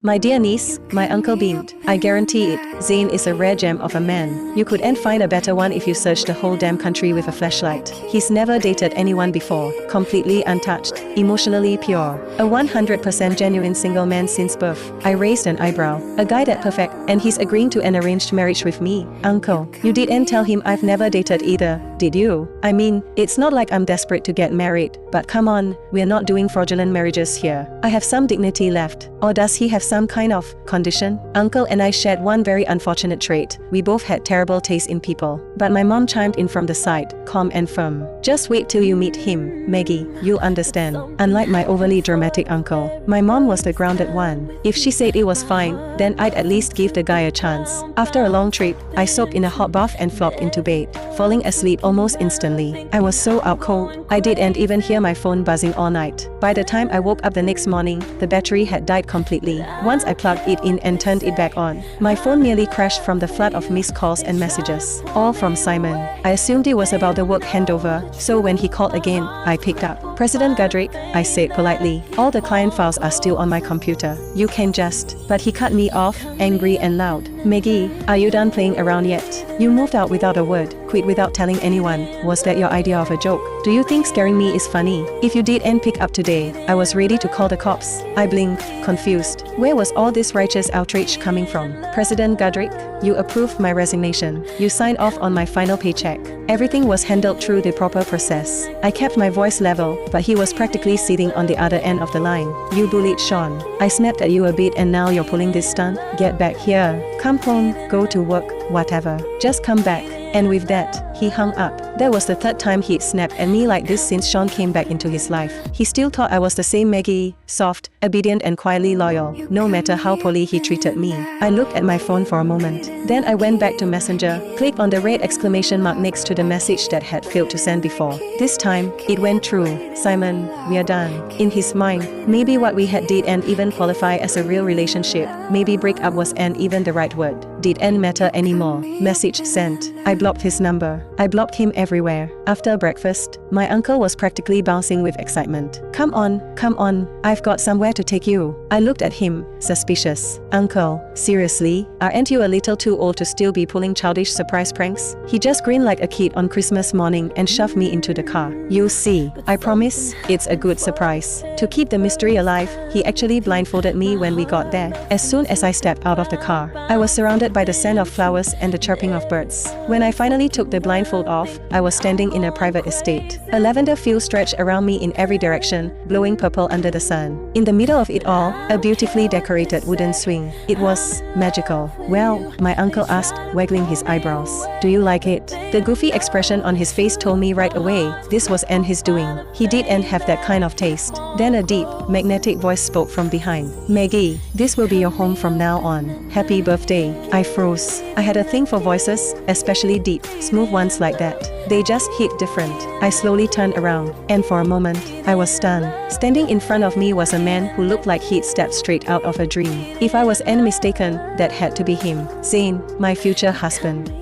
My dear niece, my uncle beamed. I guarantee it, Zain is a rare gem of a man. You couldn't find a better one if you searched the whole damn country with a flashlight. He's never dated anyone before, completely untouched, emotionally pure. A 100% genuine single man since birth. I raised an eyebrow. A guy that perfect, and he's agreeing to an arranged marriage with me. Uncle, you didn't tell him I've never dated either, did you? I mean, it's not like I'm desperate to get married, but come on, we're not doing fraudulent marriages here. I have some dignity left. Or does he have some kind of condition? Uncle and I shared one very unfortunate trait. We both had terrible taste in people. But my mom chimed in from the side, calm and firm. Just wait till you meet him, Maggie, you'll understand. Unlike my overly dramatic uncle, my mom was the grounded one. If she said it was fine, then I'd at least give the guy a chance. After a long trip, I soaked in a hot bath and flopped into bed, falling asleep almost instantly. I was so out cold, I didn't even hear my phone buzzing all night. By the time I woke up the next morning, the battery had died completely. Once I plugged it in and turned it back on, my phone nearly crashed from the flood of missed calls and messages, all from Simon. I assumed it was about the work handover, so when he called again, I picked up. President Godric, I said politely, all the client files are still on my computer. You can just... But he cut me off, angry and loud. Maggie, are you done playing around yet? You moved out without a word, quit without telling anyone. Was that your idea of a joke? Do you think scaring me is funny? If you didn't pick up today, I was ready to call the cops. I blinked, confused. Where was all this righteous outrage coming from? President Godric, you approved my resignation. You signed off on my final paycheck. Everything was handled through the proper process. I kept my voice level, but he was practically sitting on the other end of the line. You bullied Sean. I snapped at you a bit and now you're pulling this stunt? Get back here. Come home, go to work, whatever. Just come back. And with that, he hung up. That was the third time he'd snapped at me like this since Sean came back into his life. He still thought I was the same Maggie, soft, obedient and quietly loyal, no matter how poorly he treated me. I looked at my phone for a moment. Then I went back to Messenger, clicked on the red exclamation mark next to the message that had failed to send before. This time, it went through. Simon, we're done. In his mind, maybe what we had didn't even qualify as a real relationship. Maybe breakup wasn't even the right word. Didn't matter anymore. Message sent. I blocked his number. I blocked him everywhere. After breakfast, my uncle was practically bouncing with excitement. Come on, I've got somewhere to take you. I looked at him, suspicious. Uncle, seriously? Aren't you a little too old to still be pulling childish surprise pranks? He just grinned like a kid on Christmas morning and shoved me into the car. You'll see. I promise, it's a good surprise. To keep the mystery alive, he actually blindfolded me when we got there. As soon as I stepped out of the car, I was surrounded by the scent of flowers and the chirping of birds. When I finally took the blindfold off, I was standing in a private estate. A lavender field stretched around me in every direction, glowing purple under the sun. In the middle of it all, a beautifully decorated wooden swing. It was magical. Well, my uncle asked, waggling his eyebrows. Do you like it? The goofy expression on his face told me right away, this wasn't his doing. He didn't have that kind of taste. Then a deep, magnetic voice spoke from behind. Maggie, this will be your home from now on. Happy birthday. I froze. I had a thing for voices, especially deep, smooth ones like that. They just hit different. I slowly turned around, and for a moment, I was stunned. Standing in front of me was a man who looked like he'd stepped straight out of a dream. If I wasn't mistaken, that had to be him. Zain, my future husband.